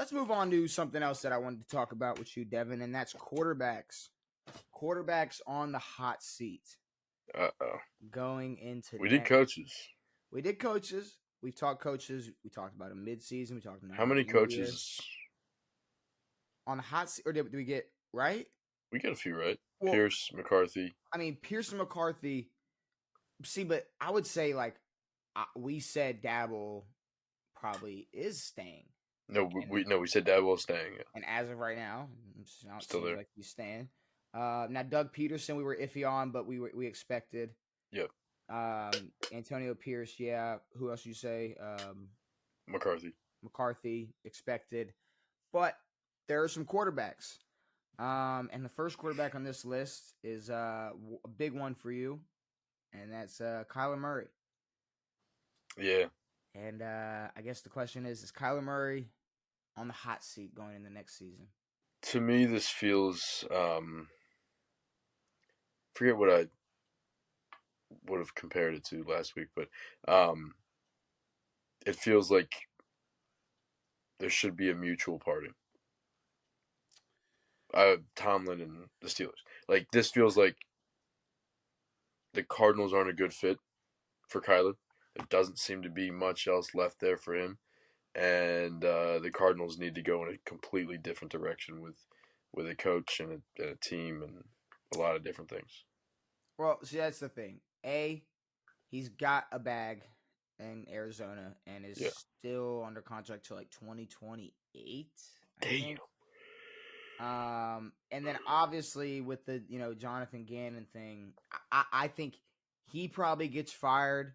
let's move on to something else that I wanted to talk about with you, Devin, and that's quarterbacks. Quarterbacks on the hot seat Uh-oh. going into We did next. coaches. We did coaches. We've talked coaches. We talked about a mid-season. We talked about How many coaches? on the hot seat, or did we get right? We got a few, right? Well, Pierce, McCarthy. I mean, Pearson McCarthy. See, but I would say like we said, Dabble probably is staying. No, we said Dabwell's staying. Yeah. And as of right now, it Still seems there. like he's staying. Now Doug Peterson, we were iffy on, but we expected. Yep. Antonio Pierce, yeah. Who else you say? McCarthy. McCarthy, expected. But there are some quarterbacks. And the first quarterback on this list is a big one for you, and that's Kyler Murray. Yeah. And I guess the question is Kyler Murray on the hot seat going in the next season? To me, this feels. Forget what I would have compared it to last week, but it feels like there should be a mutual parting. Tomlin and the Steelers. Like, this feels like the Cardinals aren't a good fit for Kyler. There doesn't seem to be much else left there for him, and the Cardinals need to go in a completely different direction with a coach and a team and a lot of different things. Well, see, that's the thing. He's got a bag in Arizona and is still under contract till like 2028. Damn. And then obviously with the Jonathan Gannon thing, I think he probably gets fired,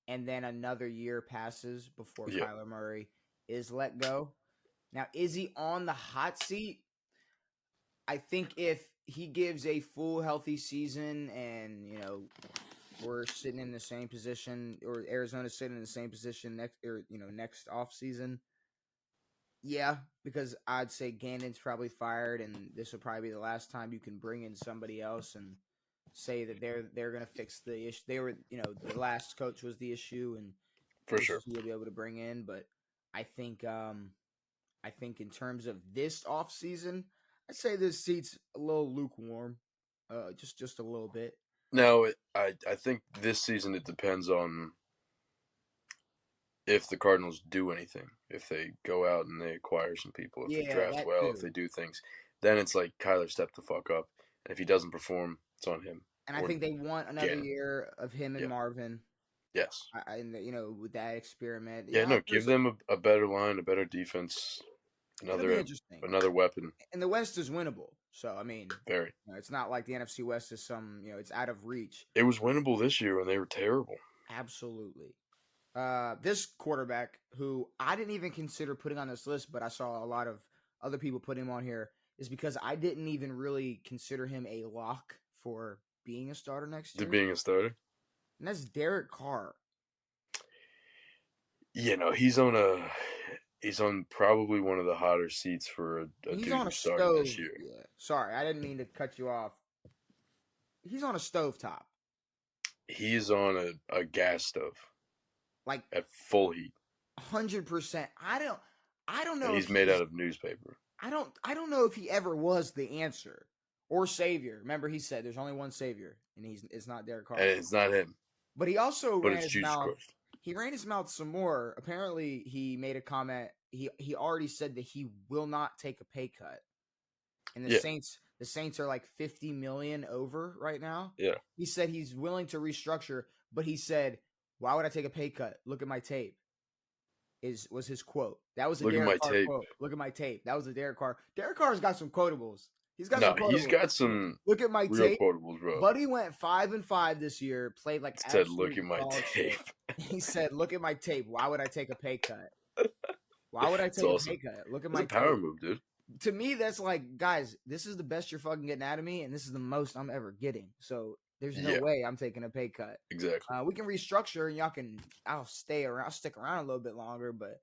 and then another year passes before Kyler Murray is let go. Now, is he on the hot seat? I think if he gives a full healthy season and we're sitting in the same position, or Arizona's sitting in the same position next off season. Yeah, because I'd say Gannon's probably fired, and this will probably be the last time you can bring in somebody else and say that they're going to fix the issue. They were, the last coach was the issue, and for sure you'll be able to bring in. But I think in terms of this off season, I'd say this seat's a little lukewarm, just a little bit. No, I think this season it depends on if the Cardinals do anything. If they go out and they acquire some people, if they draft well, too. if they do things, then it's like Kyler stepped the fuck up. And if he doesn't perform, it's on him. And I think they want another year of him and Marvin. Yes. With that experiment. Yeah, no, give them a better line, a better defense, another weapon. And the West is winnable. So, I mean, very. It's not like the NFC West is it's out of reach. It was winnable this year when they were terrible. Absolutely. This quarterback, who I didn't even consider putting on this list, but I saw a lot of other people put him on here, is because I didn't even really consider him a lock for being a starter next year. Being a starter? And that's Derek Carr. He's on probably one of the hotter seats for a dude who started this year. Yeah. Sorry, I didn't mean to cut you off. He's on a stovetop. He's on a gas stove. Like at full heat. 100%. I don't know. And he's made out of newspaper. I don't know if he ever was the answer or savior. Remember, he said there's only one savior, and it's not Derek Carr. And it's not him. But he also ran his mouth. He ran his mouth some more. Apparently, he made a comment. He already said that he will not take a pay cut. And the Saints are like $50 million over right now. Yeah. He said he's willing to restructure, but he said, "Why would I take a pay cut? Look at my tape." Was his quote. That was a Derek Carr quote. Look at my tape. That was a Derek Carr. Derek Carr's got some quotables. He's got some Look at my real tape. Quotables, bro. Buddy went 5-5 this year. Played like said, "Look at my tape." He said, "Look at my tape. Why would I take a pay cut? Why would I take a pay cut? Look at my power move, dude." To me, that's like, guys, this is the best you're fucking getting out of me, and this is the most I'm ever getting. So there's no way I'm taking a pay cut. Exactly. We can restructure, and I'll stick around a little bit longer, but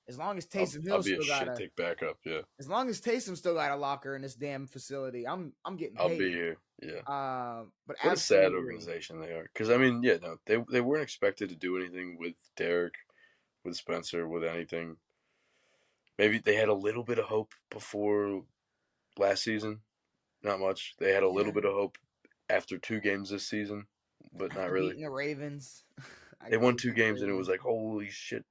as long as Taysom Hill still got take back up, as long as Taysom still got a locker in this damn facility, I'm getting paid. I'll be here, but what a sad organization they are, because I mean, they weren't expected to do anything with Derek, with Spencer, with anything. Maybe they had a little bit of hope before last season. Not much. They had a little Yeah, bit of hope after 2 games this season, but not after really. beating the Ravens, They after won they two beat the games, and it was Ravens. like, holy shit,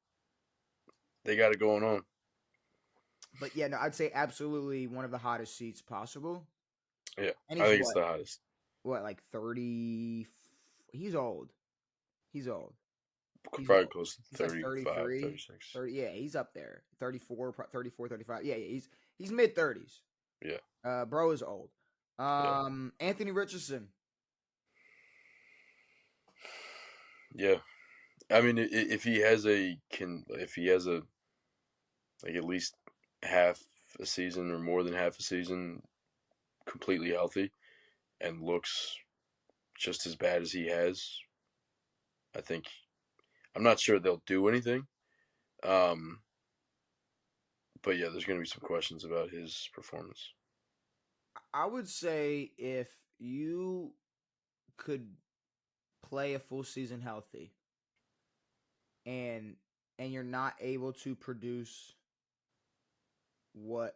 they got it going on. But yeah, no, I'd say absolutely one of the hottest seats possible. Yeah, And I he's think it's the hottest. like 30. He's old. He's old. He's Probably old. close to He's like 35, 33, 36. 30. Yeah, he's up there. 34, 34, 35. Yeah, he's mid 30s. Yeah, Bro is old. yeah, Anthony Richardson. yeah. I mean, if he has if he has a like at least half a season or more than half a season completely healthy and looks just as bad as he has, I think I'm not sure they'll do anything. Um, but yeah, there's going to be some questions about his performance. I would say if you could play a full season healthy and you're not able to produce what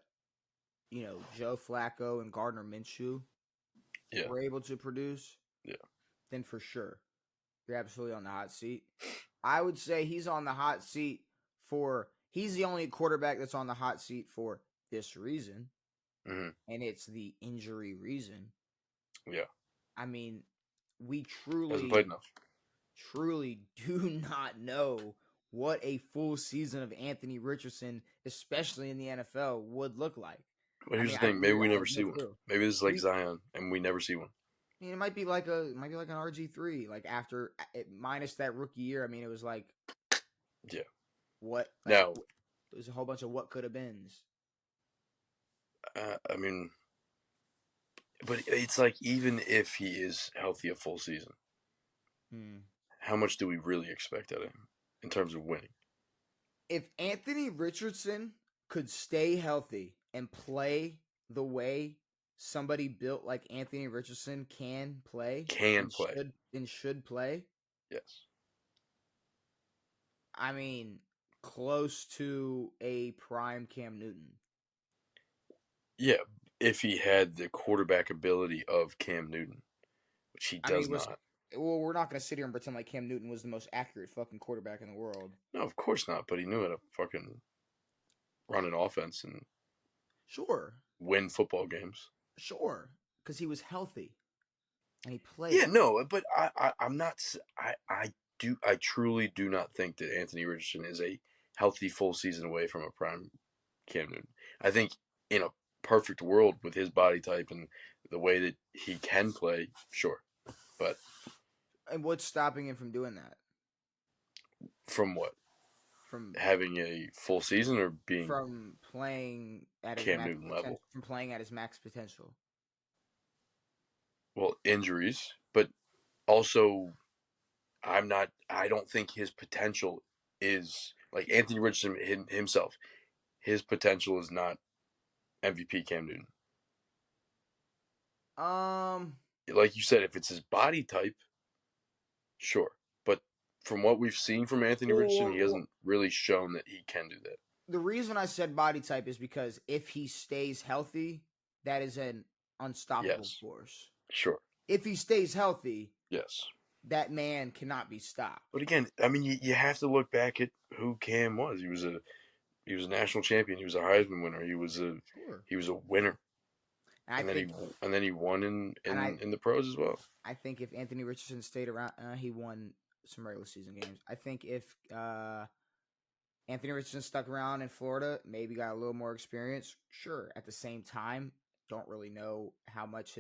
Joe Flacco and Gardner Minshew Yeah, were able to produce, yeah. then for sure you're absolutely on the hot seat. I would say he's on the hot seat he's the only quarterback that's on the hot seat for this reason, Hmm. and it's the injury reason. Yeah, I mean, we hasn't played truly, enough. truly do not know what a full season of Anthony Richardson, especially in the NFL, would look like. But I here's mean, the thing: maybe we I never have no see one. clue. Maybe this is like We, Zion, and we never see one. I mean, it might be like an RG3. Like after minus that rookie year, I mean, it was like Yeah. what like Now, there's a whole bunch of what could have beens. I mean, but it's like even if he is healthy a full season, Hmm. how much do we really expect out of him in terms of winning? If Anthony Richardson could stay healthy and play the way somebody built like Anthony Richardson can play Can play, and should play, yes. I mean, close to a prime Cam Newton. Yeah, if he had the quarterback ability of Cam Newton, which he I does mean, not. we're not going to sit here and pretend like Cam Newton was the most accurate fucking quarterback in the world. No, of course not. But he knew how to fucking run an offense and Sure, win football games. sure, because he was healthy and he Yeah, played. no, but I'm not. I truly do not think that Anthony Richardson is a healthy full season away from a prime Cam Newton. I think in a perfect world with his body type and the way that he can play, sure. But And what's stopping him from doing that? from what? From Having a full season or being playing at his Cam max Newton potential, level? from playing at his max potential. Well, injuries, but also I don't think his potential is like Anthony Richardson himself. His potential is not MVP Cam Newton. Um, Like you said, if it's his body type, sure. But from what we've seen from Anthony Richardson, he well, hasn't really shown that he can do that. the reason I said body type is because if he stays healthy, that is an unstoppable Yes, force. sure. If he stays healthy, Yes. that man cannot be stopped. But again, I mean, you have to look back at who Cam was. He was a national champion. He was a Heisman winner. Sure. He was a winner, And I and then think, he won and in the pros as well. I think if Anthony Richardson stayed around, he won some regular season games. I think if Anthony Richardson stuck around in Florida, maybe got a little more experience. Sure. At the same time, don't really know how much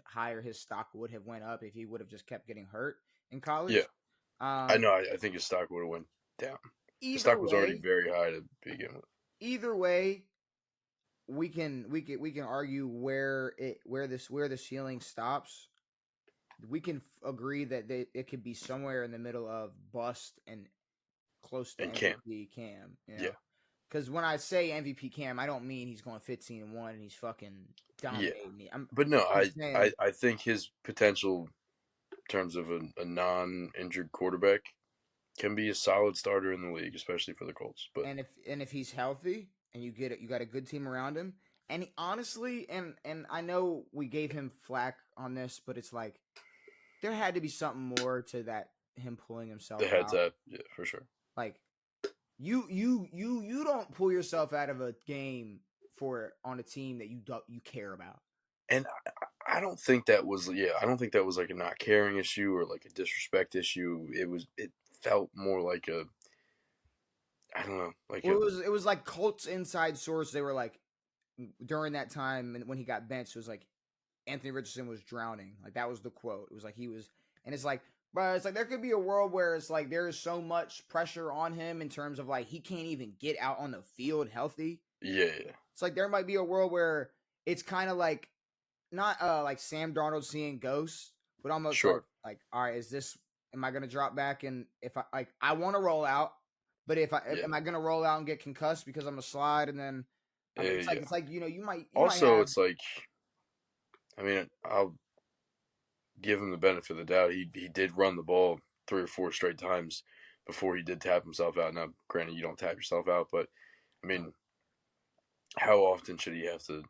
higher his stock would have went up if he would have just kept getting hurt in Yeah, college. I Um, know. I think his stock would have went down. His either stock was already way, very high to begin with. either way, we can argue where the ceiling stops. We can agree that it could be somewhere in the middle of bust and close to And Cam, MVP Cam. yeah, Because when I say MVP Cam, I don't mean he's going 15-1 and he's fucking yeah. dominating me. But no, I'm saying, I think his potential in terms of a non-injured quarterback can be a solid starter in the league, especially for the Colts. But and if he's healthy, and you got a good team around him. And honestly, and I know we gave him flack on this, but it's like there had to be something more to that him pulling The himself heads out. up, yeah, for sure. Like you don't pull yourself out of a game for on a team that you care about. And I don't think that was I don't think that was like a not caring issue or like a disrespect issue. It felt more like a I don't know, like Well, a it was like Colts inside source. They were like during that time and when he got benched, it was like Anthony Richardson was drowning. Like that was the quote. It was like he was, and it's like, but it's like there could be a world where it's like there is so much pressure on him in terms of like he can't even get out on the field healthy. yeah. It's like there might be a world where it's kind of like not like Sam Darnold seeing ghosts, but almost Sure. like all right, is this? Am I going to drop back? And if I want to roll out, but if I Yeah. am I going to roll out and get concussed because I'm a slide and then I mean Yeah. it's like you might Also, have. it's like I mean, I'll give him the benefit of the doubt. He did run the ball 3 or 4 straight times before he did tap himself out. Now, granted, you don't tap yourself out, but I mean, how often should he have to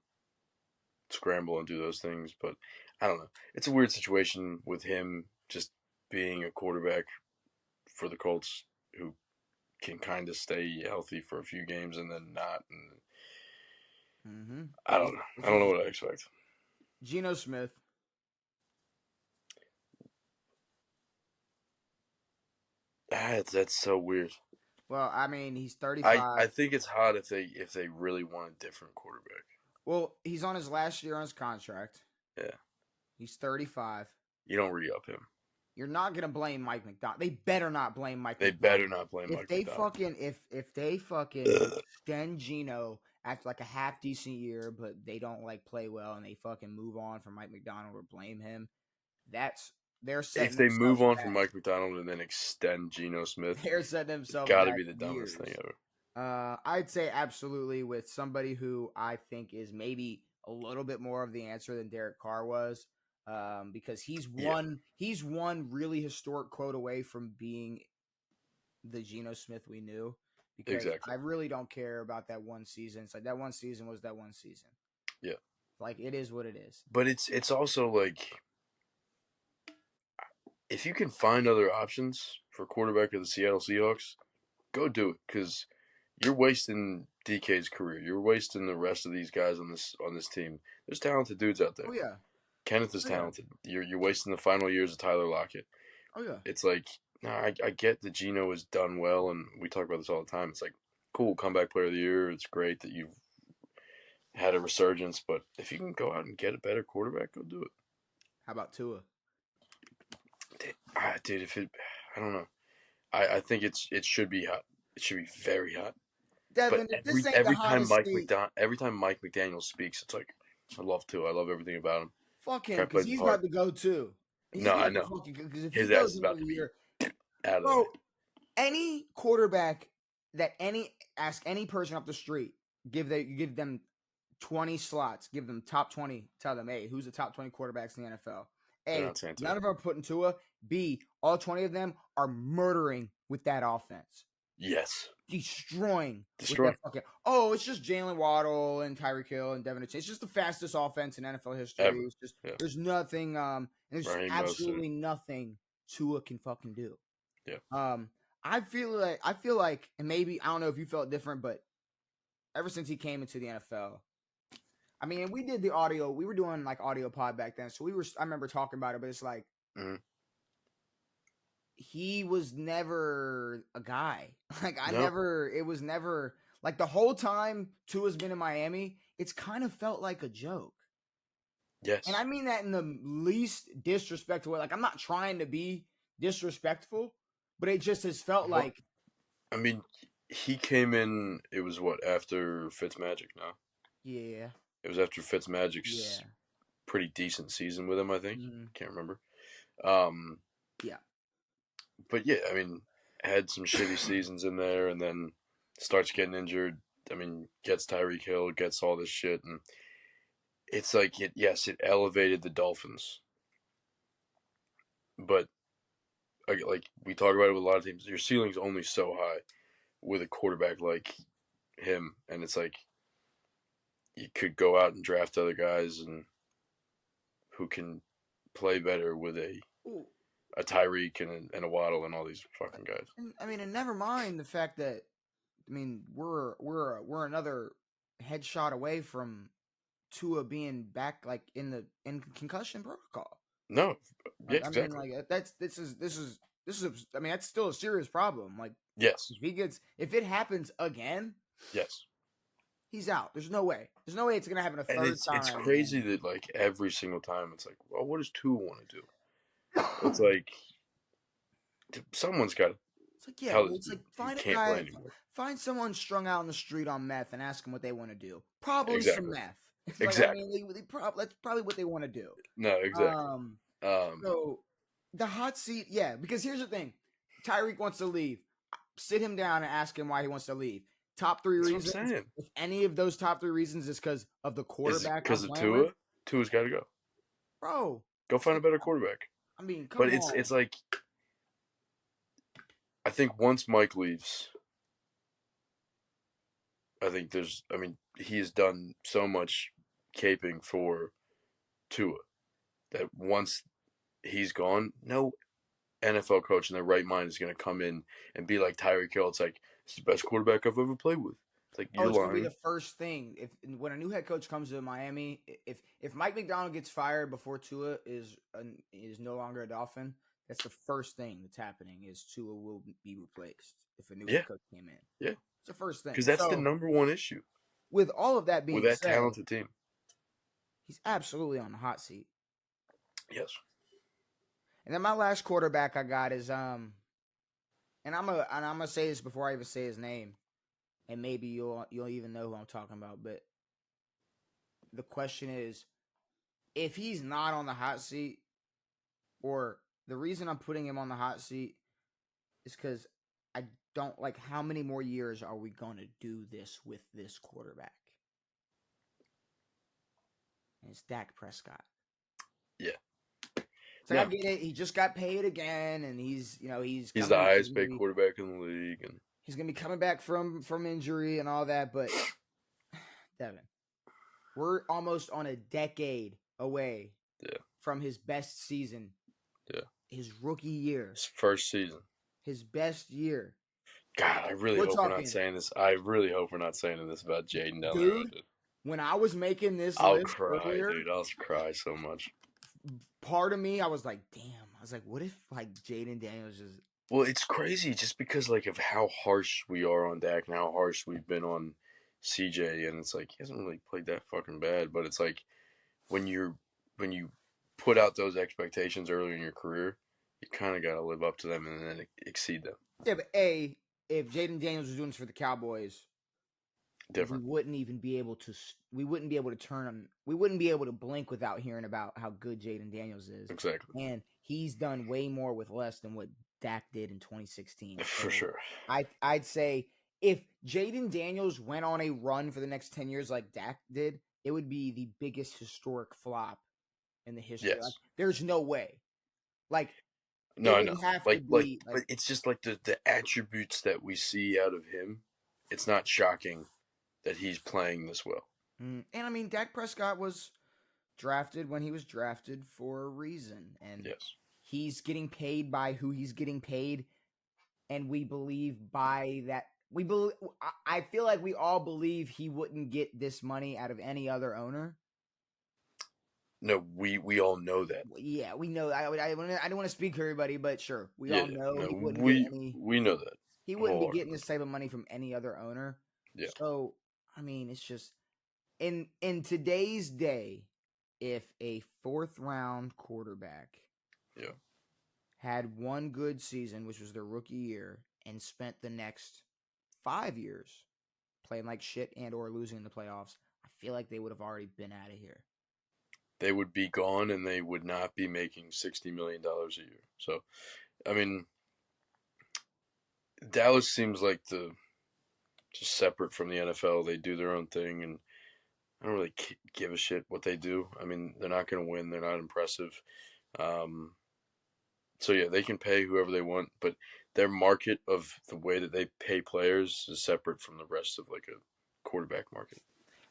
scramble and do those things? But I don't know. It's a weird situation with him just being a quarterback for the Colts who can kind of stay healthy for a few games and then not. And Mm-hmm. I don't know. I don't know what I expect. Geno Smith. That's so weird. Well, I mean, he's I 35. think it's hard if they really want a different quarterback. Well, he's on his last year on his contract. Yeah. He's 35. You don't re-up him. You're not gonna blame Mike McDonald. They better not blame Mike They McDonald. better not blame If Mike they McDonald. fucking if they fucking extend Geno after like a half decent year, but they don't like play well and they fucking move on from Mike McDonald or blame him, that's they're If setting they move themselves on from back. Mike McDonald and then extend Geno Smith, They're setting it's themselves got to back be the dumbest thing years. ever. I'd say absolutely with somebody who I think is maybe a little bit more of the answer than Derek Carr was, because Yeah, he's one really historic quote away from being the Geno Smith we knew. Because exactly. I really don't care about that one season. It's like that one season was that one season. Yeah, Like it is what it is. but it's also like if you can find other options for quarterback of the Seattle Seahawks, go do it because you're wasting DK's career. You're wasting the rest of these guys on this team. There's talented dudes out there. Oh yeah. Kenneth is Oh yeah. talented. You're wasting the final years of Tyler Lockett. Oh yeah. It's like, no, I get that Geno has done well, and we talk about this all the time. It's like, cool, comeback player of the year. It's great that you've had a resurgence, but if you can go out and get a better quarterback, go do it. How about Tua? Dude, I don't know. I think it should be hot. It should be very hot. But Devin, if this ain't the hottest seat, every time Mike McDaniel speaks, it's like I love Tua. I love everything about him. fuck him, Guy because plays his he's heart. about to go too. He's No, I about to know fucking go because if he his ass goes is about another to be year, out of there. bro, any quarterback that ask any person off the street, give them 20 slots, give them top 20, tell them, hey, who's the top 20 quarterbacks in the NFL? They're A, not saying none Tua. of them are putting Tua. B, all 20 of them are murdering with that offense. Yes, Destroying with destroy. that fucking it's just Jalen Waddle and Tyreek Hill and Devin. It's just the fastest offense in NFL history. Ever. It's just Yeah. there's nothing and there's Raheem Mostert. absolutely nothing Tua can fucking do. Yeah. I feel like and maybe I don't know if you felt different, but ever since he came into the NFL, I mean, we did the audio. We were doing like audio pod back then, so I remember talking about it, but it's like Mm-hmm. he was never a guy. Like No. it was never like the whole time Tua's been in Miami, it's kind of felt like a joke. Yes. And I mean that in the least disrespectful way. Like I'm not trying to be disrespectful, but it just has felt Well, like I mean, he came in. It was what after Fitzmagic. No, yeah, it was after Fitzmagic's yeah. pretty decent season with him. I think. Mm-hmm. Can't remember. Um, Yeah. but yeah, I mean, had some shitty seasons in there, and then starts getting injured. I mean, gets Tyreek Hill, gets all this shit, and it's like it elevated the Dolphins, but like we talk about it with a lot of teams, your ceiling's only so high with a quarterback like him, and it's like you could go out and draft other guys and who can play better with a Tyreek and a Waddle and all these fucking guys. I mean, and never mind the fact that we're another headshot away from Tua being back like in concussion protocol. No, yeah, I mean, exactly. like this is I mean, that's still a serious problem. Like, Yes, if it happens again, yes. he's out. There's no way. There's no way it's gonna happen a And third it's time. crazy that like every single time it's like, well, what does Tua want to do? It's like someone's got to It's like, yeah, tell well, this it's dude like he find a can't play guy, anymore. find someone strung out on the street on meth and ask them what they want to do. Probably some Exactly. meth. It's like, I Exactly. mean, that's probably what they want to do. No, exactly. Um, Um, so the hot seat, yeah, because here's the thing: Tyreek wants to leave. Sit him down and ask him why he wants to leave. Top three that's what I'm reasons. saying. If any of those top three reasons is because of the Is it quarterback I'm because of playing with, Tua? Tua's got to go. bro. Go find a better quarterback. I mean, come But on. it's like I think once Mike leaves, I think there's. I mean, he has done so much caping for Tua that once he's gone, no NFL coach in their right mind is going to come in and be like Tyreek Hill. It's like it's the best quarterback I've ever played with. It's like Oh, you're it's gonna be lying. the first thing if when a new head coach comes to Miami. If Mike McDonald gets fired before Tua is no longer a Dolphin, that's the first thing that's happening. Is Tua will be replaced if a new Yeah, head coach came in. yeah. It's the first thing. Because that's the So number one issue with all of that with being that said, talented team. he's absolutely on the hot seat. Yes. And then my last quarterback I got is and I'm gonna say this before I even say his name, and maybe you'll even know who I'm talking about. But the question is, if he's not on the hot seat, or the reason I'm putting him on the hot seat is because I don't like how many more years are we going to do this with this quarterback? And it's Dak Prescott. Yeah. So I get it. He just got paid again, and he's He's the highest paid quarterback in the league, and he's gonna be coming back from injury and all that. But Devin, we're almost on a decade away from his best season. Yeah. His rookie year. His first season. His best year. God, I really hope we're not saying this. I really hope we're not saying this about Jaden down the road, dude. When I was making this I'll list cry, earlier, dude. I'll cry so much. Part of me, I was like, damn. I was like, what if like Jaden Daniels is. Well, it's crazy just because like of how harsh we are on Dak and how harsh we've been on CJ, and it's like he hasn't really played that fucking bad, but it's like when you put out those expectations earlier in your career, you kind of got to live up to them and then exceed them. Yeah, but if Jaden Daniels was doing this for the Cowboys, different, we wouldn't even be able to. We wouldn't be able to turn him. We wouldn't be able to blink without hearing about how good Jaden Daniels is. Exactly. And he's done way more with less than what Dak did in 2016. For sure. I'd say if Jaden Daniels went on a run for the next 10 years like Dak did, it would be the biggest historic flop in the history. Yes. Like, there's no way. Like, no, I know. But it's just like the attributes that we see out of him. It's not shocking that he's playing this well. And I mean, Dak Prescott was drafted when he was drafted for a reason, and yes, he's getting paid by who he's getting paid, and we believe by that. We believe. I feel like we all believe he wouldn't get this money out of any other owner. No, we all know that. Yeah, we know. I don't want to speak for everybody, but sure, we all know he wouldn't get any. We know that he wouldn't be getting this type of money from any other owner. Yeah. So I mean, it's just in today's day, if a 4th round quarterback, had one good season, which was their rookie year, and spent the next 5 years playing like shit and or losing in the playoffs, I feel like they would have already been out of here. They would be gone, and they would not be making $60 million a year. So, I mean, Dallas seems like just separate from the NFL. They do their own thing, and I don't really give a shit what they do. I mean, they're not going to win. They're not impressive. So yeah, they can pay whoever they want, but their market of the way that they pay players is separate from the rest of like a quarterback market.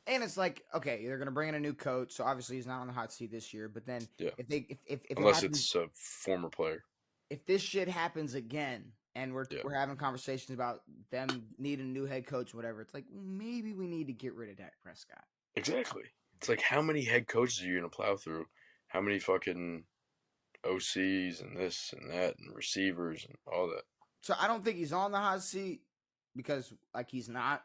And it's like, okay, they're gonna bring in a new coach, so obviously he's not on the hot seat this year. But then Yeah, if it unless happens, it's a former player. if this shit happens again, and Yeah, we're having conversations about them needing a new head coach, whatever, it's like maybe we need to get rid of Dak Prescott. exactly. It's like how many head coaches are you gonna plow through? How many fucking OCs and this and that and receivers and all that? So I don't think he's on the hot seat because like he's not,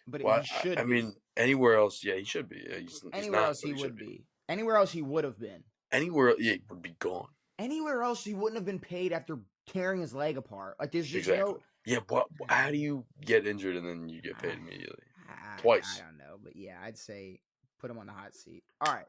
but Well, he I should be. mean, anywhere else, yeah, he should be. Yeah, he's Anywhere not, else but he he should would be. be. Anywhere else he would have been. Anywhere, yeah, he would be gone. Anywhere else he wouldn't have been paid after tearing his leg apart. Like there's just Exactly. no. Yeah, what? How do you get injured and then you get paid immediately? I Twice. don't know, but yeah, I'd say put him on the hot seat. All right.